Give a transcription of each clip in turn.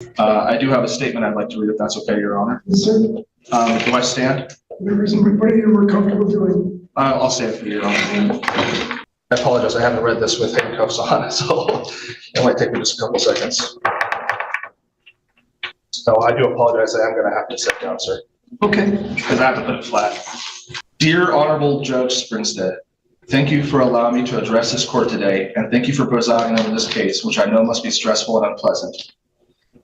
I do have a statement I'd like to read if that's okay, Your Honor. Yes, sir. Do I stand? Whatever you're more comfortable doing. I'll stand for you, Your Honor. I apologize, I haven't read this with handcuffs on, so it might take me just a couple seconds. So I do apologize, I am going to have to sit down, sir. Okay. Because I have to put it flat. Dear Honorable Judge Sprinstead, thank you for allowing me to address this court today, and thank you for presiding over this case, which I know must be stressful and unpleasant.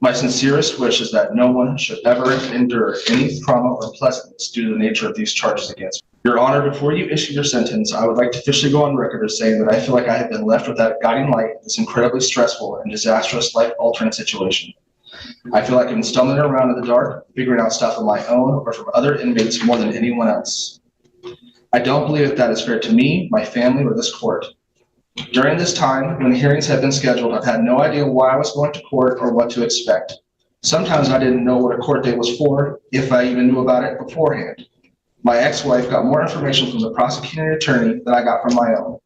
My sincerest wish is that no one should ever endure any trauma or unpleasantness due to the nature of these charges against me. Your Honor, before you issue your sentence, I would like to officially go on record as saying that I feel like I have been left without guiding light in this incredibly stressful and disastrous life-altering situation. I feel like I've been stumbling around in the dark, figuring out stuff on my own or from other inmates more than anyone else. I don't believe that is fair to me, my family, or this court. During this time, when hearings have been scheduled, I've had no idea why I was going to court or what to expect. Sometimes I didn't know what a court date was for, if I even knew about it beforehand. My ex-wife got more information from the prosecuting attorney than I got from my own.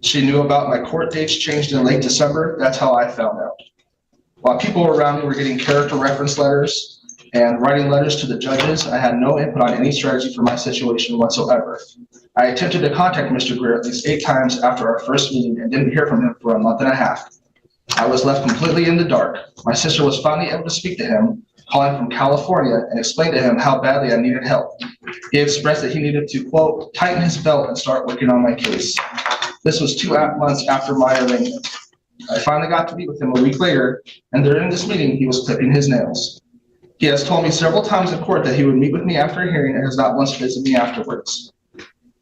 She knew about my court dates changed in late December. That's how I found out. While people around me were getting character reference letters and writing letters to the judges, I had no input on any strategy for my situation whatsoever. I attempted to contact Mr. Greer at least 8 times after our first meeting and didn't hear from him for a month and a half. I was left completely in the dark. My sister was finally able to speak to him, calling from California, and explained to him how badly I needed help. He expressed that he needed to, quote, tighten his belt and start working on my case. This was 2 months after my arraignment. I finally got to meet with him a week later, and during this meeting, he was clipping his nails. He has told me several times in court that he would meet with me after a hearing and has not once visited me afterwards.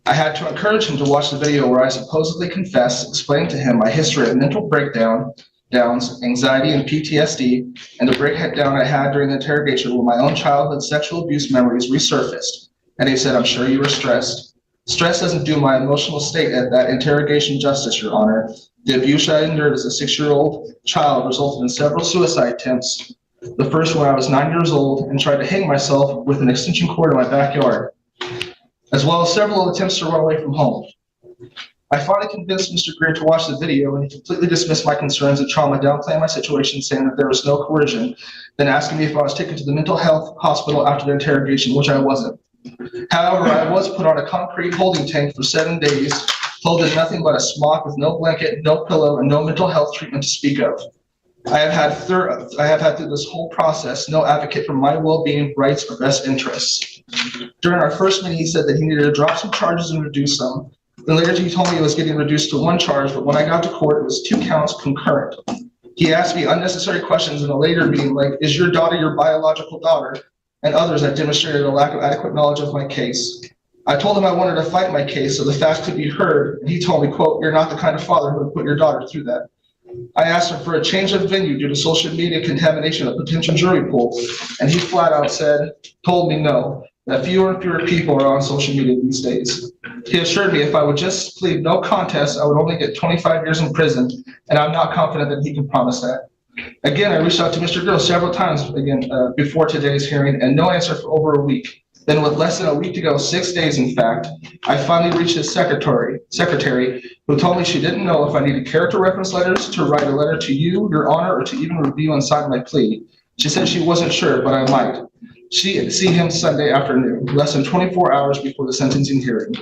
I had to encourage him to watch the video where I supposedly confess, explaining to him my history of mental breakdowns, anxiety, and PTSD, and the breakdown I had during the interrogation where my own childhood sexual abuse memories resurfaced. And he said, I'm sure you were stressed. Stress doesn't do my emotional state at that interrogation justice, Your Honor. The abuse I endured as a 6-year-old child resulted in several suicide attempts. The first when I was 9 years old and tried to hang myself with an extension cord in my backyard, as well as several attempts to run away from home. I finally convinced Mr. Greer to watch the video, and he completely dismissed my concerns and trauma, downplaying my situation, saying that there was no coercion, then asking me if I was taken to the mental health hospital after the interrogation, which I wasn't. However, I was put on a concrete holding tank for 7 days, told in nothing but a smock with no blanket, no pillow, and no mental health treatment to speak of. I have had through this whole process no advocate for my well-being, rights, or best interests. During our first meeting, he said that he needed to drop some charges and reduce some. Then later he told me it was getting reduced to 1 charge, but when I got to court, it was 2 counts concurrent. He asked me unnecessary questions in a later meeting like, is your daughter your biological daughter? And others that demonstrated a lack of adequate knowledge of my case. I told him I wanted to fight my case so the facts could be heard, and he told me, quote, you're not the kind of father who would put your daughter through that. I asked him for a change of venue due to social media contamination of potential jury pool, and he flat out told me no, that fewer and fewer people are on social media these days. He assured me if I would just plead no contest, I would only get 25 years in prison, and I'm not confident that he can promise that. Again, I reached out to Mr. Gill several times before today's hearing, and no answer for over a week. Then with less than a week to go, 6 days in fact, I finally reached his secretary, who told me she didn't know if I needed character reference letters to write a letter to you, Your Honor, or to even review and sign my plea. She said she wasn't sure, but I might. She'd see him Sunday afternoon, less than 24 hours before the sentencing hearing.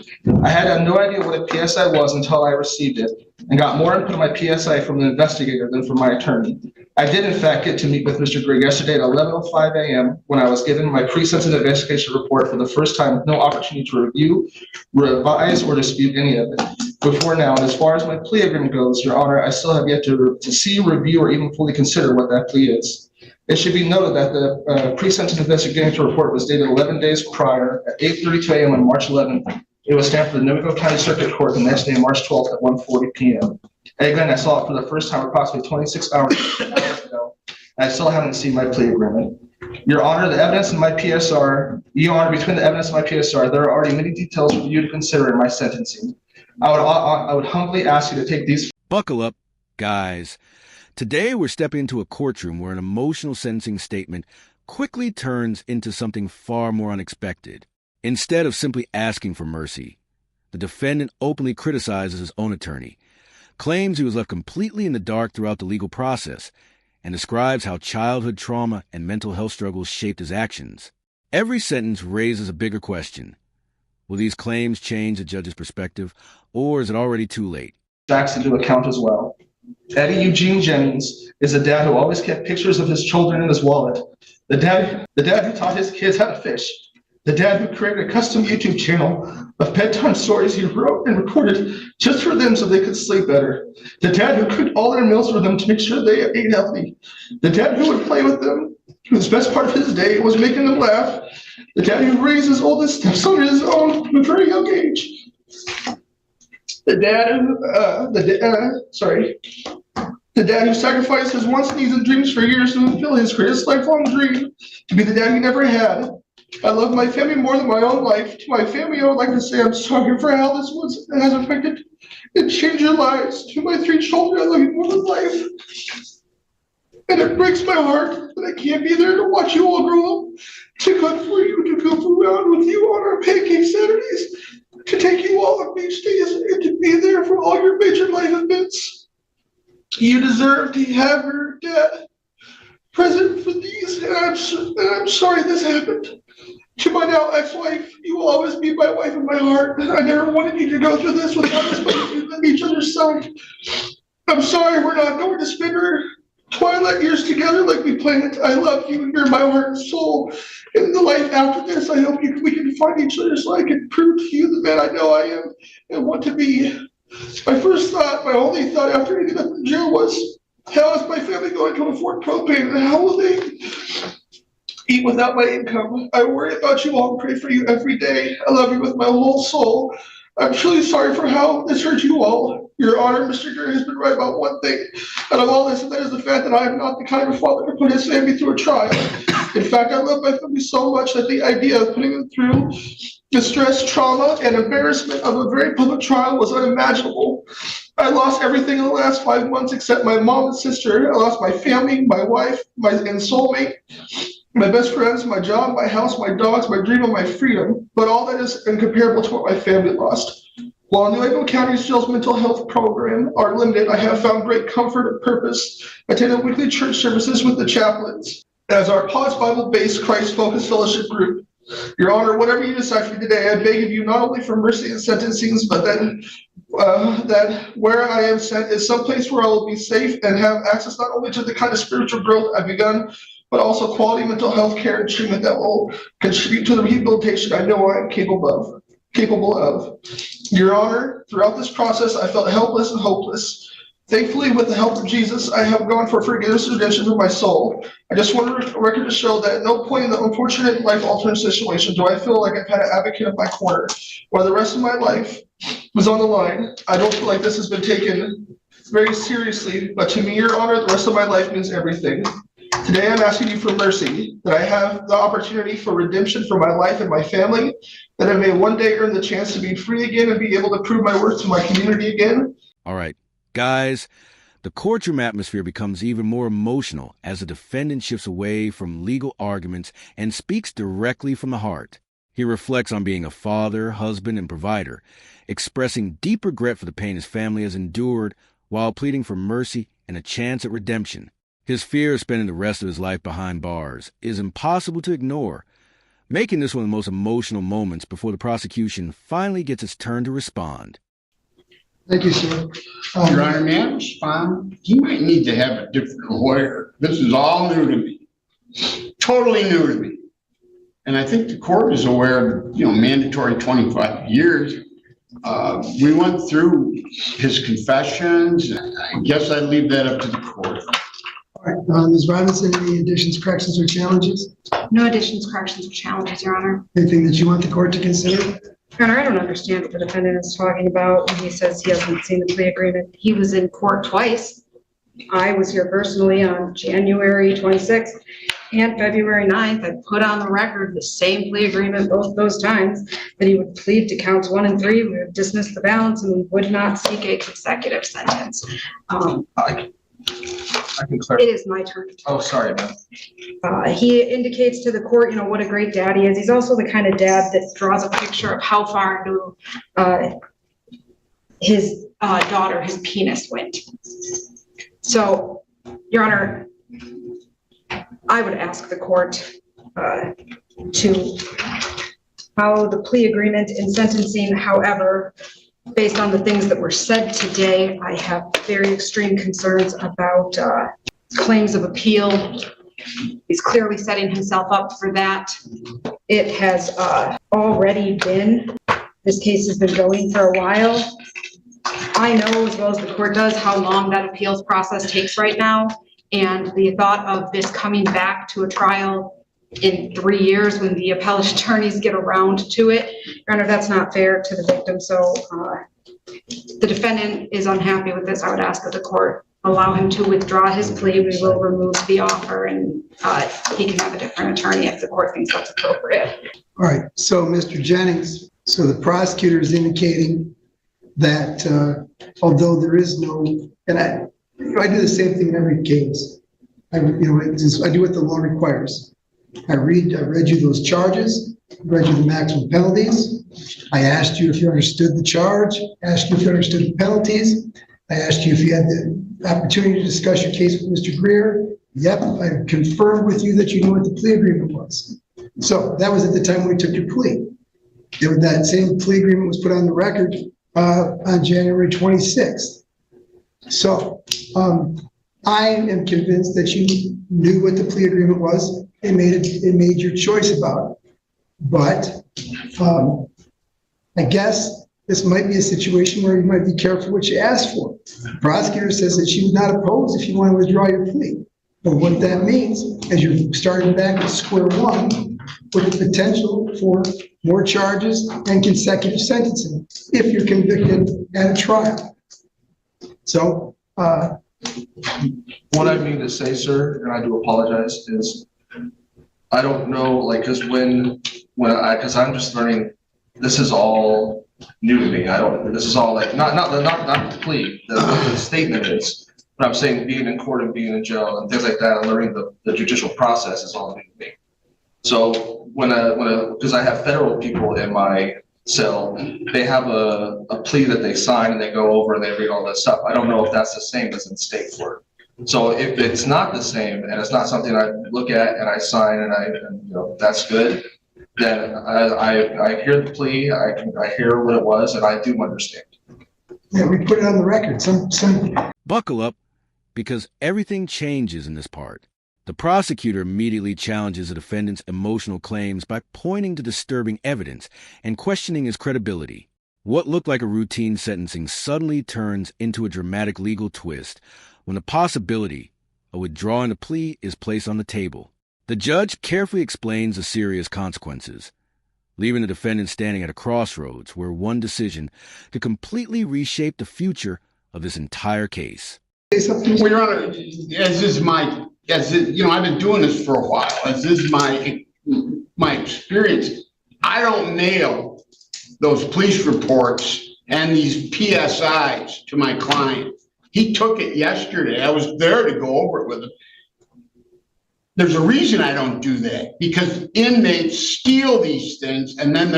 I had no idea what a PSI was until I received it, and got more input on my PSI from the investigator than from my attorney. I did, in fact, get to meet with Mr. Greer yesterday at 11:05 a.m. when I was given my pre-sentence investigation report for the first time with no opportunity to review, revise, or dispute any of it. Before now, and as far as my plea agreement goes, Your Honor, I still have yet to see, review, or even fully consider what that plea is. It should be noted that the pre-sentence investigation report was dated 11 days prior at 8:32 a.m. on March 11th. It was stamped for the Newington County Circuit Court the next day, March 12th at 1:40 p.m. Again, I saw it for the first time approximately 26 hours ago, and I still haven't seen my plea agreement. Your Honor, the evidence in my PSR, Your Honor, between the evidence in my PSR, there are already many details for you to consider in my sentencing. I would humbly ask you to take these. Buckle up, guys. Today we're stepping into a courtroom where an emotional sentencing statement quickly turns into something far more unexpected. Instead of simply asking for mercy, the defendant openly criticizes his own attorney, claims he was left completely in the dark throughout the legal process, and describes how childhood trauma and mental health struggles shaped his actions. Every sentence raises a bigger question. Will these claims change the judge's perspective, or is it already too late? Facts into account as well. Eddie Eugene Jennings is a dad who always kept pictures of his children in his wallet. The dad who taught his kids how to fish. The dad who created a custom YouTube channel of bedtime stories he wrote and recorded just for them so they could sleep better. The dad who cooked all their meals for them to make sure they ate healthy. The dad who would play with them, whose best part of his day was making them laugh. The dad who raised his oldest stepson on his own from a very young age. The dad who sacrificed his wants, needs, and dreams for years to fulfill his greatest lifelong dream, to be the dad he never had. I love my family more than my own life. To my family, I would like to say I'm sorry for how this has affected and changed your lives. To my 3 children, I love you more than life. And it breaks my heart that I can't be there to watch you all grow up, to cook for you, to goof around with you on our pancake Saturdays, to take you all on beach days, and to be there for all your major life events. You deserve to have your dad present for these, and I'm sorry this happened. To my now ex-wife, you will always be my wife in my heart. I never wanted you to go through this without us being on each other's side. I'm sorry we're not going to spend our twilight years together like we planned. I love you and you're my heart and soul. In the life after this, I hope we can find each other so I can prove to you the man I know I am and want to be. My only thought after ending up in jail was, how is my family going to afford propane and how will they eat without my income? I worry about you all and pray for you every day. I love you with my whole soul. I'm truly sorry for how this hurt you all. Your Honor, Mr. Gray has been right about one thing out of all this, and that is the fact that I am not the kind of father to put his family through a trial. In fact, I love my family so much that the idea of putting them through the stress, trauma, and embarrassment of a very public trial was unimaginable. I lost everything in the last 5 months except my mom and sister. I lost my family, my wife, and soulmate, my best friends, my job, my house, my dogs, my dream, and my freedom. But all that is incomparable to what my family lost. While Nuevo County's jail's mental health program are limited, I have found great comfort and purpose attending weekly church services with the chaplains as our Pause Bible-based Christ-focused fellowship group. Your Honor, whatever you decide for today, I beg of you not only for mercy in sentencings, but that where I am sent is someplace where I will be safe and have access not only to the kind of spiritual growth I've begun, but also quality mental health care and treatment that will contribute to the rehabilitation I know I am capable of. Your Honor, throughout this process, I felt helpless and hopeless. Thankfully, with the help of Jesus, I have gone for forgiveness and redemption for my soul. I just want a record to show that at no point in the unfortunate life-altering situation do I feel like I've had an advocate in my corner. While the rest of my life was on the line, I don't feel like this has been taken very seriously, but to me, Your Honor, the rest of my life means everything. Today, I'm asking you for mercy, that I have the opportunity for redemption for my life and my family, that I may one day earn the chance to be free again and be able to prove my worth to my community again. All right, guys, the courtroom atmosphere becomes even more emotional as the defendant shifts away from legal arguments and speaks directly from the heart. He reflects on being a father, husband, and provider, expressing deep regret for the pain his family has endured while pleading for mercy and a chance at redemption. His fear of spending the rest of his life behind bars is impossible to ignore, making this one of the most emotional moments before the prosecution finally gets its turn to respond. Thank you, sir. Your Honor, may I respond? He might need to have a different lawyer. This is all new to me, totally new to me. And I think the court is aware of, mandatory 25 years. We went through his confessions. I guess I'd leave that up to the court. All right, Ms. Robinson, any additions, corrections, or challenges? No additions, corrections, or challenges, Your Honor. Anything that you want the court to consider? Your Honor, I don't understand what the defendant is talking about when he says he hasn't seen the plea agreement. He was in court twice. I was here personally on January 26th and February 9th. I put on the record the same plea agreement both those times, that he would plead to counts 1 and 3. We would dismiss the balance and we would not seek a consecutive sentence. I can clarify. It is my turn to talk. Oh, sorry, ma'am. He indicates to the court, what a great dad he is. He's also the kind of dad that draws a picture of how far into his daughter, his penis went. So, Your Honor, I would ask the court to follow the plea agreement in sentencing. However, based on the things that were said today, I have very extreme concerns about claims of appeal. He's clearly setting himself up for that. It has already been, this case has been going for a while. I know as well as the court does how long that appeals process takes right now. And the thought of this coming back to a trial in 3 years when the appellate attorneys get around to it, Your Honor, that's not fair to the victim. So the defendant is unhappy with this. I would ask that the court allow him to withdraw his plea. We will remove the offer and he can have a different attorney if the court thinks that's appropriate. All right, so Mr. Jennings, so the prosecutor is indicating that although there is no, and I do the same thing in every case. I do what the law requires. I read you those charges, read you the maximum penalties. I asked you if you understood the charge, asked you if you understood the penalties. I asked you if you had the opportunity to discuss your case with Mr. Greer. Yep, I confirmed with you that you knew what the plea agreement was. So that was at the time we took your plea. That same plea agreement was put on the record on January 26th. So I am convinced that you knew what the plea agreement was and made your choice about it. But I guess this might be a situation where you might be careful what you ask for. The prosecutor says that she would not oppose if you want to withdraw your plea. But what that means is you're starting back at square one with the potential for more charges and consecutive sentencing if you're convicted at a trial. So what I mean to say, sir, and I do apologize, is I don't know, like, because because I'm just learning, this is all new to me. This is all like, not the plea, the statement is, but I'm saying being in court and being in jail and things like that, and learning the judicial process is all new to me. So because I have federal people in my cell, they have a plea that they sign and they go over and they read all that stuff. I don't know if that's the same as in state court. So if it's not the same and it's not something I look at and I sign and that's good, then I hear the plea, I hear what it was, and I do understand. yeah, we put it on the record. Buckle up, because everything changes in this part. The prosecutor immediately challenges the defendant's emotional claims by pointing to disturbing evidence and questioning his credibility. What looked like a routine sentencing suddenly turns into a dramatic legal twist when the possibility of withdrawing the plea is placed on the table. The judge carefully explains the serious consequences, leaving the defendant standing at a crossroads where one decision could completely reshape the future of this entire case. Well, Your Honor, I've been doing this for a while. As is my experience, I don't mail those police reports and these PSIs to my client. He took it yesterday. I was there to go over it with him. There's a reason I don't do that, because inmates steal these things and then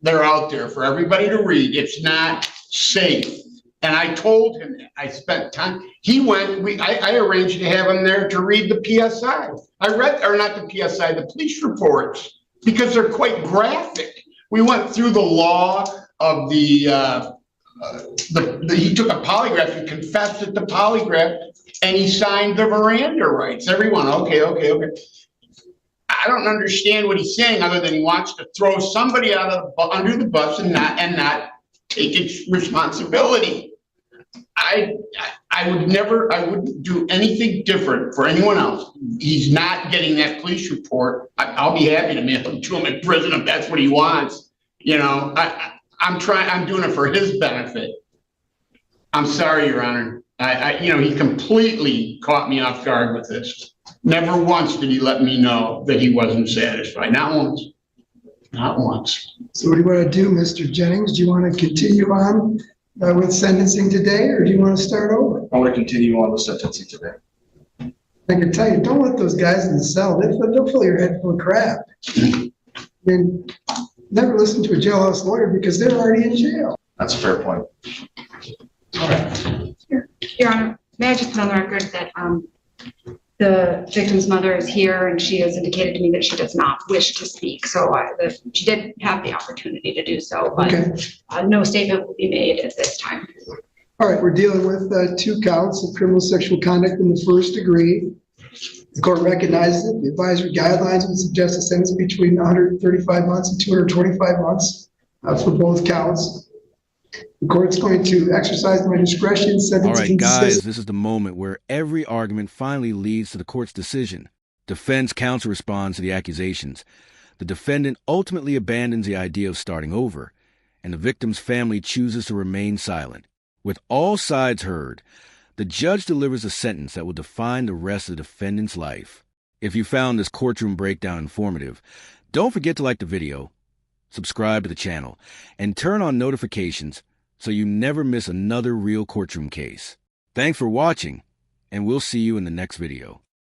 they're out there for everybody to read. It's not safe. And I told him that. I spent time. He went, I arranged to have him there to read the PSI. The police reports, because they're quite graphic. We went through the law of he took a polygraph and confessed at the polygraph, and he signed the Miranda rights. Everyone, okay. I don't understand what he's saying other than he wants to throw somebody under the bus and not take its responsibility. I wouldn't do anything different for anyone else. He's not getting that police report. I'll be happy to mail it to him in prison if that's what he wants. I'm doing it for his benefit. I'm sorry, Your Honor. He completely caught me off guard with this. Never once did he let me know that he wasn't satisfied. Not once. Not once. So what do you want to do, Mr. Jennings? Do you want to continue on with sentencing today, or do you want to start over? I want to continue on with sentencing today. I can tell you, don't let those guys in the cell, they'll fill your head full of crap. And never listen to a jailhouse lawyer because they're already in jail. That's a fair point. Your Honor, may I just put on the record that The victim's mother is here and she has indicated to me that she does not wish to speak. So she did have the opportunity to do so, but Okay. no statement will be made at this time. All right, we're dealing with 2 counts of criminal sexual conduct in the first degree. The court recognizes that the advisory guidelines would suggest a sentence between 135 months and 225 months for both counts. The court's going to exercise my discretion. All right, guys, this is the moment where every argument finally leads to the court's decision. Defense counsel responds to the accusations. The defendant ultimately abandons the idea of starting over, and the victim's family chooses to remain silent. With all sides heard, the judge delivers a sentence that will define the rest of the defendant's life. If you found this courtroom breakdown informative, don't forget to like the video, subscribe to the channel, and turn on notifications so you never miss another real courtroom case. Thanks for watching, and we'll see you in the next video.